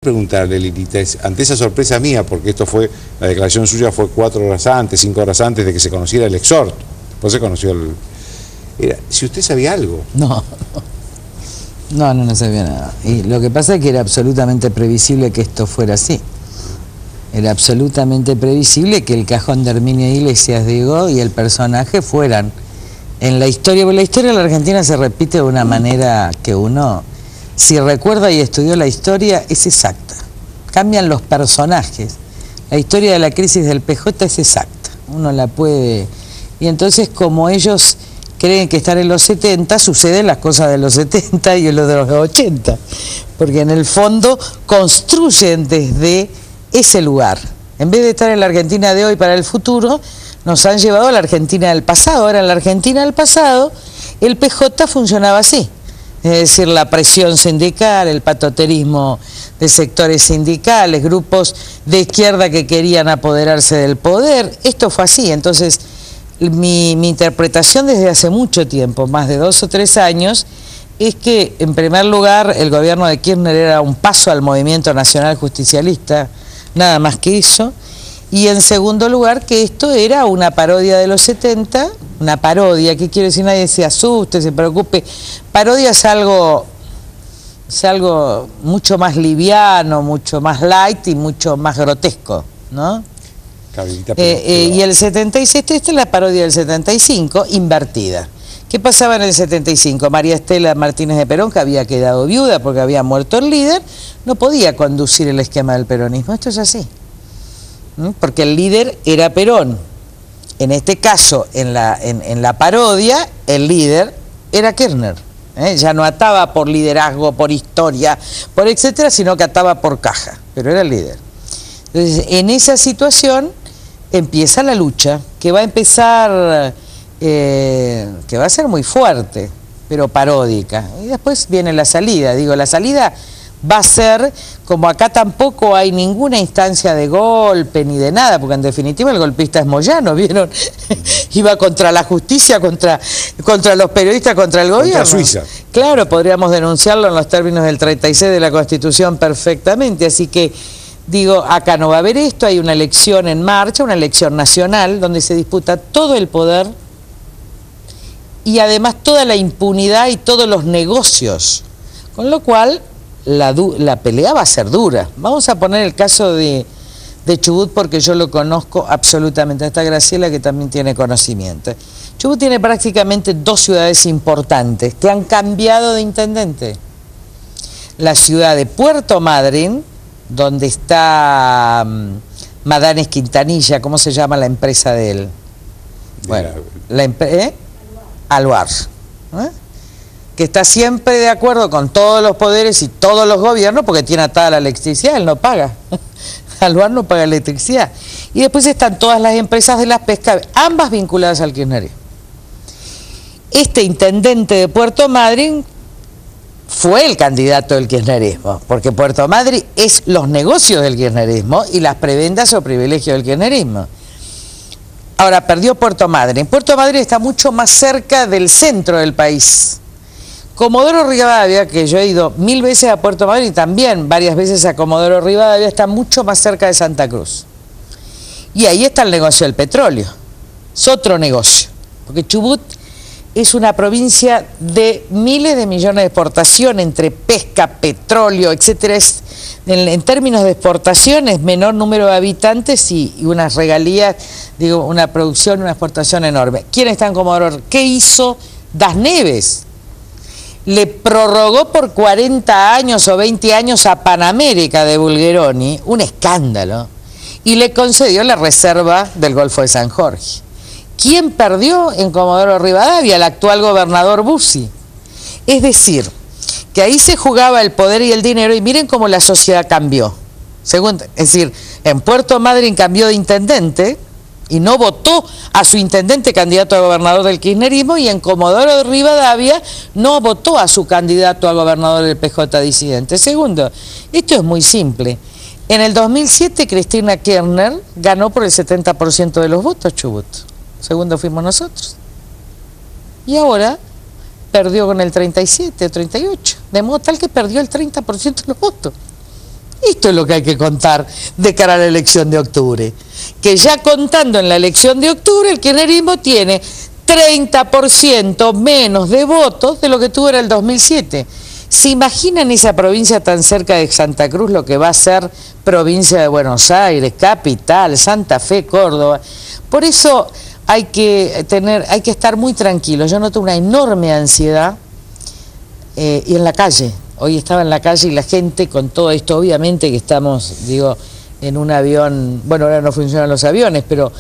Preguntarle, Lilita, ante esa sorpresa mía, porque esto fue, la declaración suya fue 4 horas antes, 5 horas antes de que se conociera el exhorto, después se conoció si usted sabía algo. No sabía nada. Y lo que pasa es que era absolutamente previsible que esto fuera así. Era absolutamente previsible que el cajón de Herminio Iglesias, digo, y el personaje fueran en la historia, porque la historia de la Argentina se repite de una manera que uno, si recuerda y estudió la historia, es exacta. Cambian los personajes. La historia de la crisis del PJ es exacta. Uno la puede... Y entonces, como ellos creen que están en los 70, suceden las cosas de los 70 y en los de los 80. Porque en el fondo construyen desde ese lugar. En vez de estar en la Argentina de hoy para el futuro, nos han llevado a la Argentina del pasado. Ahora, en la Argentina del pasado, el PJ funcionaba así. Es decir, la presión sindical, el patoterismo de sectores sindicales, grupos de izquierda que querían apoderarse del poder. Esto fue así. Entonces, mi interpretación desde hace mucho tiempo, más de 2 o 3 años, es que, en primer lugar, el gobierno de Kirchner era un paso al movimiento nacional justicialista, nada más que eso. Y en segundo lugar, que esto era una parodia de los 70, una parodia, ¿qué quiero decir? Nadie se asuste, se preocupe. Parodia es algo mucho más liviano, mucho más light y mucho más grotesco, ¿no? Y el 76, esta es la parodia del 75, invertida. ¿Qué pasaba en el 75? María Estela Martínez de Perón, que había quedado viuda porque había muerto el líder, no podía conducir el esquema del peronismo. Esto es así. Porque el líder era Perón. En este caso, en la parodia, el líder era Kirchner. Ya no ataba por liderazgo, por historia, por etcétera, sino que ataba por caja, pero era el líder. Entonces, en esa situación empieza la lucha, que va a empezar, que va a ser muy fuerte, pero paródica. Y después viene la salida. Digo, la salida va a ser, como acá tampoco hay ninguna instancia de golpe ni de nada, porque en definitiva el golpista es Moyano, ¿vieron? Iba contra la justicia, contra los periodistas, contra el gobierno. Contra Suiza. Claro, podríamos denunciarlo en los términos del 36 de la Constitución perfectamente, así que digo, acá no va a haber esto, hay una elección en marcha, una elección nacional, donde se disputa todo el poder y además toda la impunidad y todos los negocios, con lo cual la pelea va a ser dura. Vamos a poner el caso de Chubut, porque yo lo conozco absolutamente. Está Graciela, que también tiene conocimiento. Chubut tiene prácticamente 2 ciudades importantes que han cambiado de intendente. La ciudad de Puerto Madryn, donde está Madanes Quintanilla, ¿cómo se llama la empresa de él? Bueno, la empresa Aluar, que está siempre de acuerdo con todos los poderes y todos los gobiernos, porque tiene atada la electricidad, él no paga. Aluar no paga electricidad. Y después están todas las empresas de la pesca, ambas vinculadas al kirchnerismo. Este intendente de Puerto Madryn fue el candidato del kirchnerismo, porque Puerto Madryn es los negocios del kirchnerismo y las prebendas o privilegios del kirchnerismo. Ahora, perdió Puerto Madryn. Puerto Madryn está mucho más cerca del centro del país. Comodoro Rivadavia, que yo he ido 1000 veces a Puerto Madryn, también varias veces a Comodoro Rivadavia, está mucho más cerca de Santa Cruz. Y ahí está el negocio del petróleo. Es otro negocio, porque Chubut es una provincia de miles de millones de exportación entre pesca, petróleo, etcétera. En términos de exportaciones, menor número de habitantes y unas regalías, digo, una producción, una exportación enorme. ¿Quién está en Comodoro? ¿Qué hizo Das Neves? Le prorrogó por 40 años o 20 años a Panamérica de Bulgeroni, un escándalo, y le concedió la reserva del Golfo de San Jorge. ¿Quién perdió en Comodoro Rivadavia? El actual gobernador Bussi. Es decir, que ahí se jugaba el poder y el dinero, y miren cómo la sociedad cambió. Es decir, en Puerto Madryn cambió de intendente y no votó a su intendente candidato a gobernador del kirchnerismo, y en Comodoro Rivadavia no votó a su candidato a gobernador del PJ disidente. Segundo, esto es muy simple. En el 2007 Cristina Kirchner ganó por el 70% de los votos Chubut. Segundo fuimos nosotros. Y ahora perdió con el 37 o 38, de modo tal que perdió el 30% de los votos. Esto es lo que hay que contar de cara a la elección de octubre. Que ya contando en la elección de octubre, el kirchnerismo tiene 30% menos de votos de lo que tuvo en el 2007. ¿Se imaginan esa provincia tan cerca de Santa Cruz lo que va a ser provincia de Buenos Aires, capital, Santa Fe, Córdoba? Por eso hay que estar muy tranquilos. Yo noto una enorme ansiedad y en la calle. Hoy estaba en la calle y la gente con todo esto, obviamente que estamos, digo, en un avión, bueno, ahora no funcionan los aviones, pero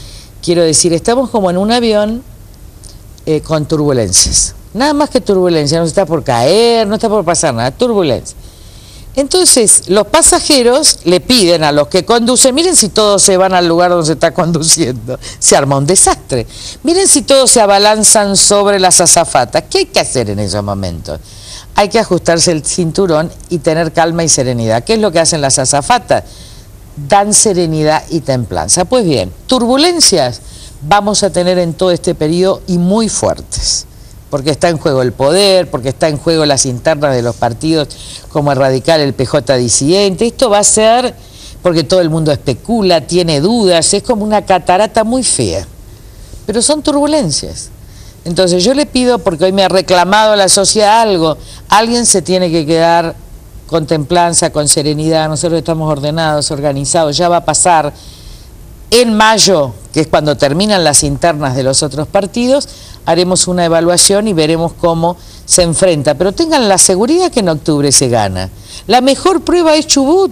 quiero decir, estamos como en un avión con turbulencias. Nada más que turbulencia, no está por caer, no está por pasar nada, turbulencia. Entonces, los pasajeros le piden a los que conducen, miren si todos se van al lugar donde se está conduciendo, se arma un desastre. Miren si todos se abalanzan sobre las azafatas, ¿qué hay que hacer en esos momentos? Hay que ajustarse el cinturón y tener calma y serenidad. ¿Qué es lo que hacen las azafatas? Dan serenidad y templanza. Pues bien, turbulencias vamos a tener en todo este periodo y muy fuertes. Porque está en juego el poder, porque está en juego las internas de los partidos como el radical, el PJ disidente. Esto va a ser porque todo el mundo especula, tiene dudas, es como una catarata muy fea. Pero son turbulencias. Entonces yo le pido, porque hoy me ha reclamado la sociedad algo, alguien se tiene que quedar con templanza, con serenidad, nosotros estamos ordenados, organizados, ya va a pasar en mayo, que es cuando terminan las internas de los otros partidos, haremos una evaluación y veremos cómo se enfrenta. Pero tengan la seguridad que en octubre se gana. La mejor prueba es Chubut.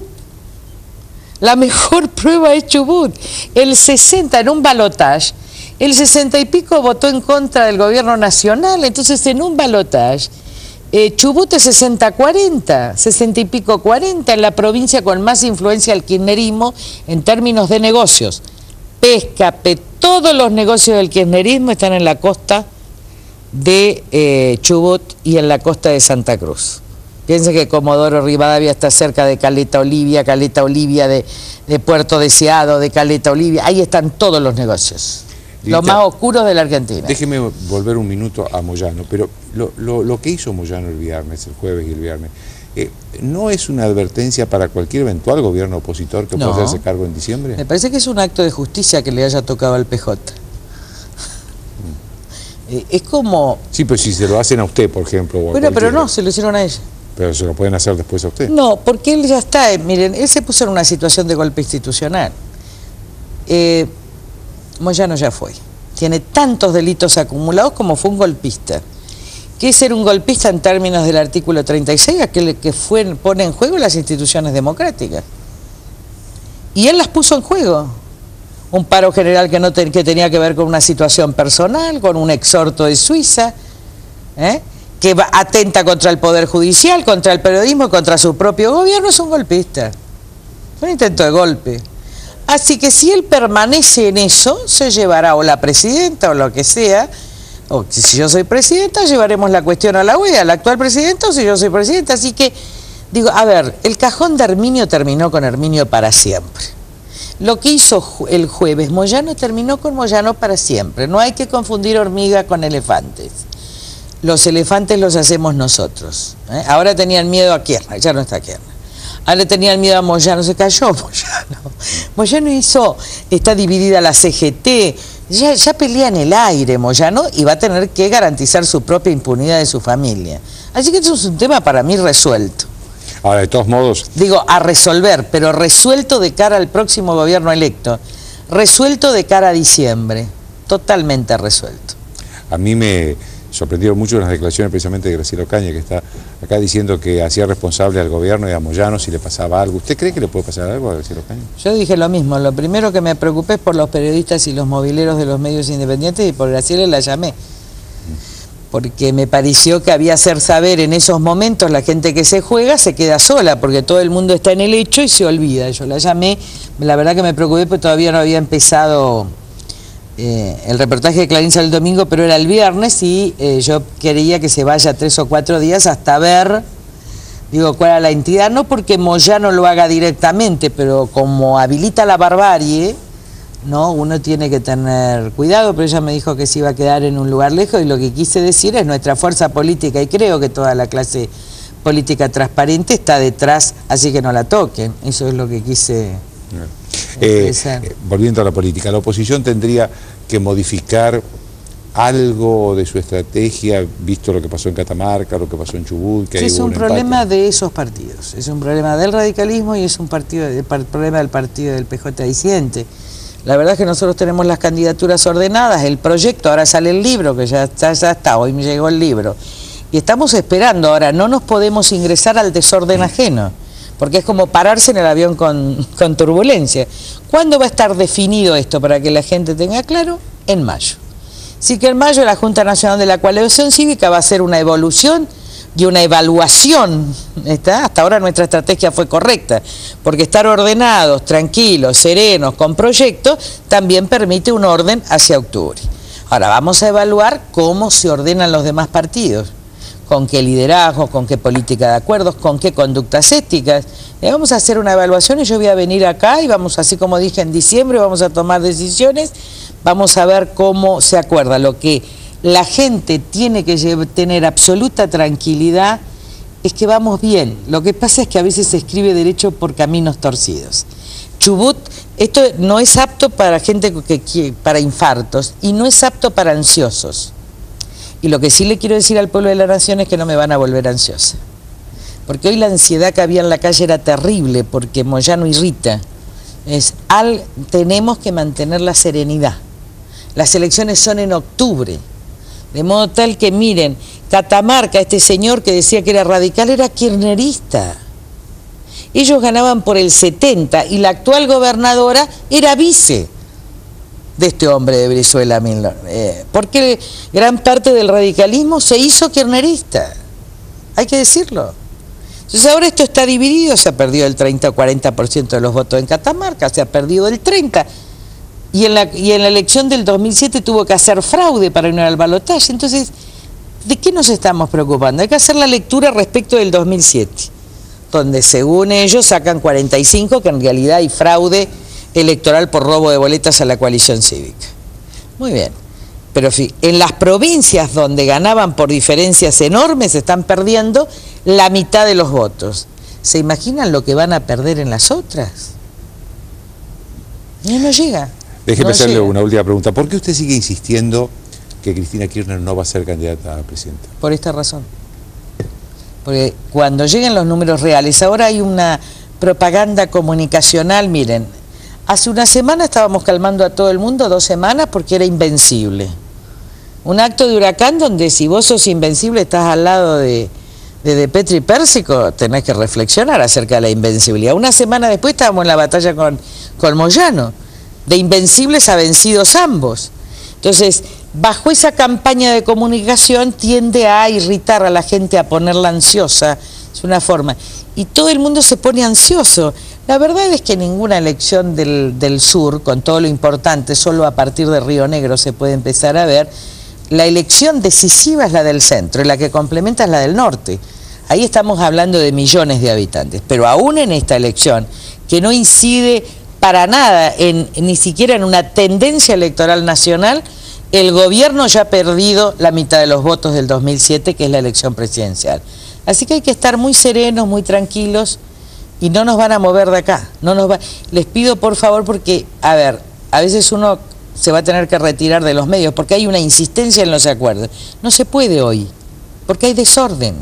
La mejor prueba es Chubut. El 60 en un balotaje, el 60 y pico votó en contra del gobierno nacional, entonces en un balotaje, Chubut es 60-40, 60 y pico 40, en la provincia con más influencia del kirchnerismo en términos de negocios. Pesca, todos los negocios del kirchnerismo están en la costa de Chubut y en la costa de Santa Cruz. Piensen que Comodoro Rivadavia está cerca de Caleta Olivia de Puerto Deseado, de Caleta Olivia, ahí están todos los negocios. Los más oscuros de la Argentina. Déjeme volver un minuto a Moyano, pero lo que hizo Moyano el viernes, el jueves y el viernes, ¿no es una advertencia para cualquier eventual gobierno opositor que pueda hacerse cargo en diciembre? Me parece que es un acto de justicia que le haya tocado al PJ. Es como... Sí, pero si se lo hacen a usted, por ejemplo. Bueno, pero no, se lo hicieron a ella. Pero se lo pueden hacer después a usted. No, porque él ya está, miren, él se puso en una situación de golpe institucional. Moyano ya fue. Tiene tantos delitos acumulados como fue un golpista. ¿Qué es ser un golpista en términos del artículo 36? Aquel que pone en juego las instituciones democráticas. Y él las puso en juego. Un paro general que tenía que ver con una situación personal, con un exhorto de Suiza, que atenta contra el Poder Judicial, contra el periodismo, contra su propio gobierno, es un golpista. Un intento de golpe. Así que si él permanece en eso, se llevará o la presidenta o lo que sea, o si yo soy presidenta, llevaremos la cuestión a la OEA, al actual presidente o si yo soy presidenta. Así que, digo, a ver, el cajón de Herminio terminó con Herminio para siempre. Lo que hizo el jueves Moyano terminó con Moyano para siempre. No hay que confundir hormiga con elefantes. Los elefantes los hacemos nosotros. Ahora tenían miedo a Kirchner, ya no está Kirchner. Ahora tenían miedo a Moyano, se cayó Moyano. Moyano está dividida la CGT, ya pelea en el aire Moyano y va a tener que garantizar su propia impunidad de su familia. Así que eso es un tema para mí resuelto. Ahora, de todos modos... Digo, a resolver, pero resuelto de cara al próximo gobierno electo, resuelto de cara a diciembre, totalmente resuelto. A mí me sorprendieron mucho las declaraciones precisamente de Graciela Ocaña, que está acá diciendo que hacía responsable al gobierno y a Moyano si le pasaba algo. ¿Usted cree que le puede pasar algo a Graciela Ocaña? Yo dije lo mismo, lo primero que me preocupé es por los periodistas y los mobileros de los medios independientes y por Graciela la llamé. Porque me pareció que había hacer saber en esos momentos la gente que se juega se queda sola, porque todo el mundo está en el hecho y se olvida. Yo la llamé, la verdad que me preocupé porque todavía no había empezado el reportaje de Clarín el domingo, pero era el viernes y yo quería que se vaya 3 o 4 días hasta ver, digo, cuál era la entidad, no porque Moyano lo haga directamente, pero como habilita la barbarie, ¿no? Uno tiene que tener cuidado, pero ella me dijo que se iba a quedar en un lugar lejos y lo que quise decir es nuestra fuerza política y creo que toda la clase política transparente está detrás, así que no la toquen. Eso es lo que quise expresar. Volviendo a la política, la oposición tendría que modificar algo de su estrategia, visto lo que pasó en Catamarca, lo que pasó en Chubut, que es un problema de esos partidos, es un problema del radicalismo y es un problema del partido del PJ disidente. La verdad es que nosotros tenemos las candidaturas ordenadas, el proyecto, ahora sale el libro, que ya está, hoy me llegó el libro, y estamos esperando. Ahora no nos podemos ingresar al desorden ajeno, porque es como pararse en el avión con turbulencia. ¿Cuándo va a estar definido esto para que la gente tenga claro? En mayo. Así que en mayo la Junta Nacional de la Coalición Cívica va a hacer una evolución y una evaluación. Hasta ahora nuestra estrategia fue correcta, porque estar ordenados, tranquilos, serenos, con proyectos, también permite un orden hacia octubre. Ahora vamos a evaluar cómo se ordenan los demás partidos, con qué liderazgo, con qué política de acuerdos, con qué conductas éticas. Vamos a hacer una evaluación y yo voy a venir acá y vamos, así como dije en diciembre, vamos a tomar decisiones. Vamos a ver cómo se acuerda. Lo que la gente tiene que tener absoluta tranquilidad es que vamos bien. Lo que pasa es que a veces se escribe derecho por caminos torcidos. Chubut, esto no es apto para gente para infartos y no es apto para ansiosos. Y lo que sí le quiero decir al pueblo de la nación es que no me van a volver ansiosa. Porque hoy la ansiedad que había en la calle era terrible, porque Moyano irrita. Tenemos que mantener la serenidad. Las elecciones son en octubre, de modo tal que miren, Catamarca, este señor que decía que era radical, era kirchnerista. Ellos ganaban por el 70 y la actual gobernadora era vice de este hombre de Venezuela, porque gran parte del radicalismo se hizo kirchnerista, hay que decirlo. Entonces ahora esto está dividido, se ha perdido el 30 o 40% de los votos en Catamarca, se ha perdido el 30%. Y en la elección del 2007 tuvo que hacer fraude para ir al balotaje. Entonces, ¿de qué nos estamos preocupando? Hay que hacer la lectura respecto del 2007, donde según ellos sacan 45, que en realidad hay fraude electoral por robo de boletas a la coalición cívica. Muy bien, pero en las provincias donde ganaban por diferencias enormes están perdiendo la mitad de los votos. ¿Se imaginan lo que van a perder en las otras? No llega. Déjeme hacerle una última pregunta. ¿Por qué usted sigue insistiendo que Cristina Kirchner no va a ser candidata a presidenta? Por esta razón. Porque cuando lleguen los números reales, ahora hay una propaganda comunicacional, miren, hace una semana estábamos calmando a todo el mundo, 2 semanas, porque era invencible. Un acto de huracán donde si vos sos invencible, estás al lado de Petri Pérsico, tenés que reflexionar acerca de la invencibilidad. Una semana después estábamos en la batalla con Moyano. De invencibles a vencidos ambos. Entonces, bajo esa campaña de comunicación tiende a irritar a la gente, a ponerla ansiosa, es una forma. Y todo el mundo se pone ansioso. La verdad es que ninguna elección del sur, con todo lo importante, solo a partir de Río Negro se puede empezar a ver. La elección decisiva es la del centro, y la que complementa es la del norte. Ahí estamos hablando de millones de habitantes. Pero aún en esta elección, que no incide para nada, ni siquiera en una tendencia electoral nacional, el gobierno ya ha perdido la mitad de los votos del 2007, que es la elección presidencial. Así que hay que estar muy serenos, muy tranquilos, y no nos van a mover de acá. Les pido por favor, porque, a ver, a veces uno se va a tener que retirar de los medios, porque hay una insistencia en los acuerdos. No se puede hoy, porque hay desorden.